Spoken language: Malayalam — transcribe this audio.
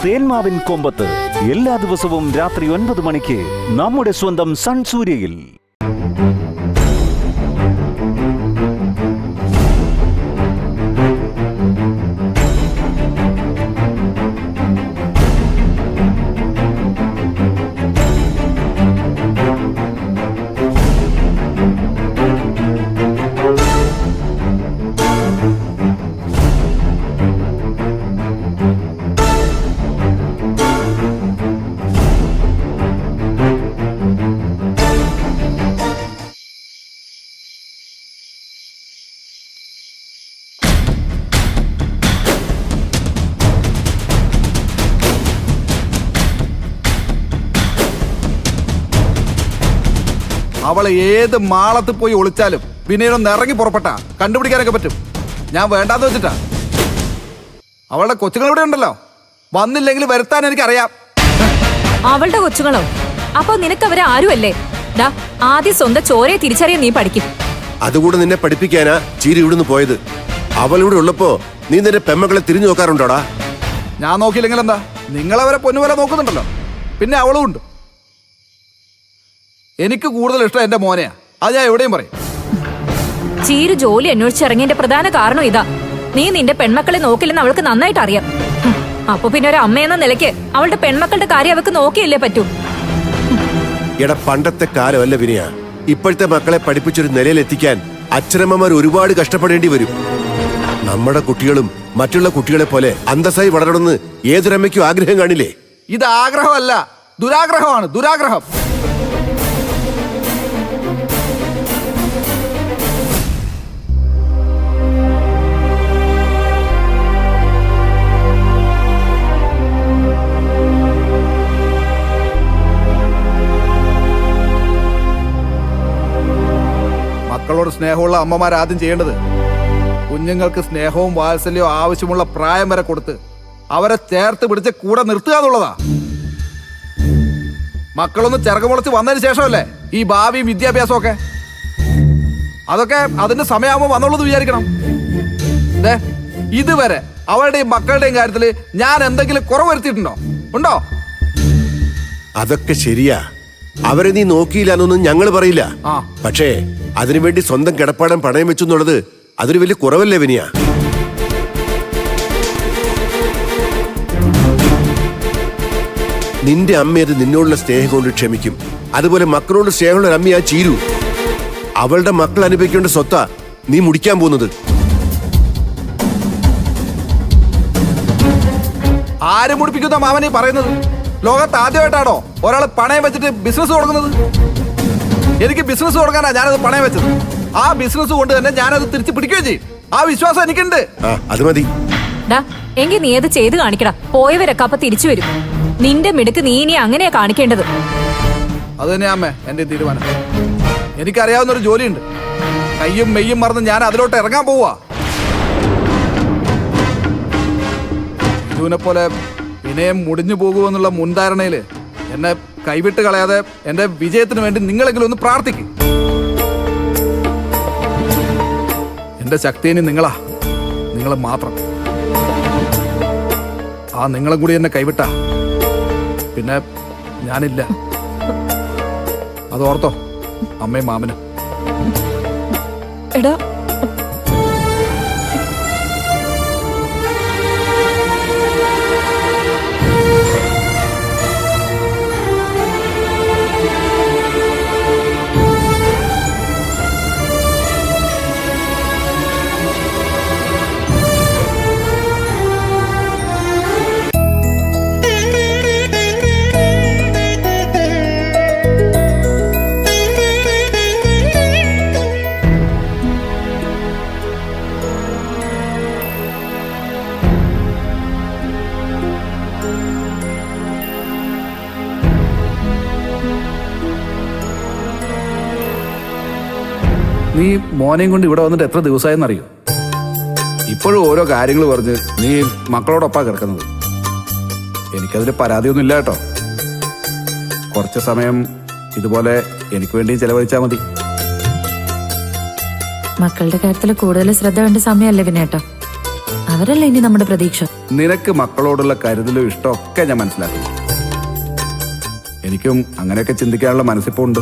തേന്മാവിൻ കൊമ്പത്ത് എല്ലാ ദിവസവും രാത്രി 9 മണിക്ക് നമ്മുടെ സ്വന്തം സൺ സൂര്യയിൽ. അവളെ ഏത് മാളത്ത് പോയി ഒളിച്ചാലും വിനയനൊന്ന് ഇറങ്ങി പുറപ്പെട്ടാ കണ്ടുപിടിക്കാനൊക്കെ പറ്റും. ഞാൻ വേണ്ടാന്ന് വെച്ചിട്ടാ. അവളുടെ കൊച്ചുങ്ങൾ ഇവിടെ ഉണ്ടല്ലോ, വന്നില്ലെങ്കിൽ വരുത്താൻ എനിക്കറിയാം. അവളുടെ കൊച്ചുങ്ങളോ? അപ്പൊ നിനക്ക് അവരെ ആരുമല്ലേ? ആദ്യം സ്വന്തം ചോരയെ തിരിച്ചറിയാൻ നീ പഠിക്കും. അതുകൂടെ നിന്നെ പഠിപ്പിക്കാനാ ചീരി ഇവിടുന്ന് പോയത്. അവളിവിടെ ഉള്ളപ്പോ നീ നിന്റെ പെമ്മക്കളെ തിരിഞ്ഞു നോക്കാറുണ്ടോടാ? ഞാൻ നോക്കിയില്ലെങ്കിൽ എന്താ, നിങ്ങളവരെ പൊന്നുപോലെ നോക്കുന്നുണ്ടല്ലോ, പിന്നെ അവളും ഉണ്ട്. എനിക്ക് കൂടുതൽ ഇഷ്ടം എന്റെ മോനെയാ, അത് ഞാൻ എവിടെയും പറയും. ചീരു ജോലി അന്വേഷിച്ചിറങ്ങിയതിന്റെ പ്രധാന കാരണം ഇതാ. നീ നിന്റെ പെൺമക്കളെ നോക്കില്ലെന്ന് അവൾക്ക് നന്നായിട്ട് അറിയാം. അപ്പൊ പിന്നെ ഒരു അമ്മയെന്ന നിലയ്ക്ക് അവളുടെ പെൺമക്കളുടെ കാര്യം അവൾക്ക് നോക്കിയല്ലേ പറ്റൂ. എടാ, പണ്ടത്തെ കാലമല്ല വിനയ. ഇപ്പോഴത്തെ മക്കളെ പഠിപ്പിച്ചൊരു നിലയിലെത്തിക്കാൻ അച്ഛനമ്മമാർ ഒരുപാട് കഷ്ടപ്പെടേണ്ടി വരും. നമ്മുടെ കുട്ടികളും മറ്റുള്ള കുട്ടികളെ പോലെ അന്തസ്സായി വളരണമെന്ന് ഏതൊരമ്മയ്ക്കും ആഗ്രഹം കാണില്ലേ? ഇത് ആഗ്രഹമല്ല, ദുരാഗ്രഹമാണ്, ദുരാഗ്രഹം. മക്കളോട് സ്നേഹമുള്ള അമ്മമാർ ആദ്യം ചെയ്യേണ്ടത് കുഞ്ഞുങ്ങൾക്ക് സ്നേഹവും വാത്സല്യവും ആവശ്യമുള്ള പ്രായം വരെ കൊടുത്ത് അവരെ ചേർത്ത് പിടിച്ച് കൂടെ നിർത്തുക എന്നുള്ളതാ. മക്കളൊന്ന് ചിറകുമുളച്ച് വന്നതിന് ശേഷമല്ലേ ഈ ഭാവിയും വിദ്യാഭ്യാസവും ഒക്കെ. അതൊക്കെ അതിന്റെ സമയമാകുമ്പോൾ വന്നുള്ളത് വിചാരിക്കണം. ഇതുവരെ അവളുടെയും മക്കളുടെയും കാര്യത്തിൽ ഞാൻ എന്തെങ്കിലും കുറവ് വരുത്തിയിട്ടുണ്ടോ? ഉണ്ടോ? അതൊക്കെ ശരിയാ. അവരെ നീ നോക്കിയില്ല എന്നൊന്നും ഞങ്ങൾ പറയില്ല. പക്ഷേ അതിനുവേണ്ടി സ്വന്തം കിടപ്പാടം പണയം വെച്ചു എന്നുള്ളത് അതൊരു വലിയ കുറവല്ലേ വിനിയ? നിന്റെ അമ്മയത് നിന്നോടുള്ള സ്നേഹം കൊണ്ട് ക്ഷമിക്കും. അതുപോലെ മക്കളോട് സ്നേഹമുള്ള ഒരു അമ്മയാ ചീരു. അവളുടെ മക്കൾ അനുഭവിക്കേണ്ട സ്വത്താ നീ മുടിക്കാൻ പോകുന്നത്. ആര് മുടിപ്പിക്കുന്ന മാമനെ പറയുന്നത്? ലോകത്ത് ആദ്യമായിട്ടാണോ ഒരാൾ പണയം വെച്ചിട്ട് ബിസിനസ് തുടങ്ങുന്നത്? എനിക്ക് ബിസിനസ് തുടങ്ങാനാ ഞാനത് പണയം വെച്ചത്. ആ ബിസിനസ് കൊണ്ട് തന്നെ ഞാനത് തിരിച്ചു പിടിക്കുകയും ചെയ്യും. ആ വിശ്വാസം എനിക്കുണ്ട്. അത് മതി. എങ്കിൽ നീ അത് ചെയ്ത് കാണിക്കടാ. പോയവരൊക്കെ അപ്പൊ തിരിച്ചു വരും. നിന്റെ മിടുക്ക് നീ ഇനി അങ്ങനെയാ കാണിക്കേണ്ടത്. അത് തന്നെയാ അമ്മേ എന്റെ തീരുമാനം. എനിക്കറിയാവുന്നൊരു ജോലിയുണ്ട്. കയ്യും മെയ്യും മറന്ന് ഞാൻ അതിലോട്ട് ഇറങ്ങാൻ പോവാ. ഇതിനെ പോലെ വിനയം മുടിഞ്ഞു പോകുമെന്നുള്ള മുൻധാരണയില് എന്നെ കൈവിട്ട് കളയാതെ എന്റെ വിജയത്തിന് വേണ്ടി നിങ്ങളെങ്കിലും ഒന്ന് പ്രാർത്ഥിക്കും. എന്റെ ശക്തിയിനി നിങ്ങളാ, നിങ്ങൾ മാത്രം. ആ നിങ്ങളും കൂടി എന്നെ കൈവിട്ടാ പിന്നെ ഞാനില്ല. അതോർത്തോ അമ്മയും മാമനും. എടാ, നീ മോനെയും കൊണ്ട് ഇവിടെ വന്നിട്ട് എത്ര ദിവസമായെന്നറിയോ? ഇപ്പോഴും ഓരോ കാര്യങ്ങൾ പറഞ്ഞ് നീ മക്കളോടൊപ്പാ കിടക്കുന്നത്. എനിക്കതിൽ പരാതിയൊന്നും ഇല്ല കേട്ടോ. കുറച്ച് സമയം ഇതുപോലെ എനിക്ക് വേണ്ടി ചെലവഴിച്ചാൽ മതി. മക്കളുടെ കാര്യത്തിൽ കൂടുതൽ ശ്രദ്ധ വേണ്ട സമയമല്ലേ വിനേട്ടാ? അവരല്ലേ ഇനി നമ്മുടെ പ്രതീക്ഷ. നിനക്ക് മക്കളോടുള്ള കരുതലും ഇഷ്ടമൊക്കെ ഞാൻ മനസ്സിലാക്കുന്നു. എനിക്കും അങ്ങനെയൊക്കെ ചിന്തിക്കാനുള്ള മനസ്സിപ്പോ ഉണ്ട്.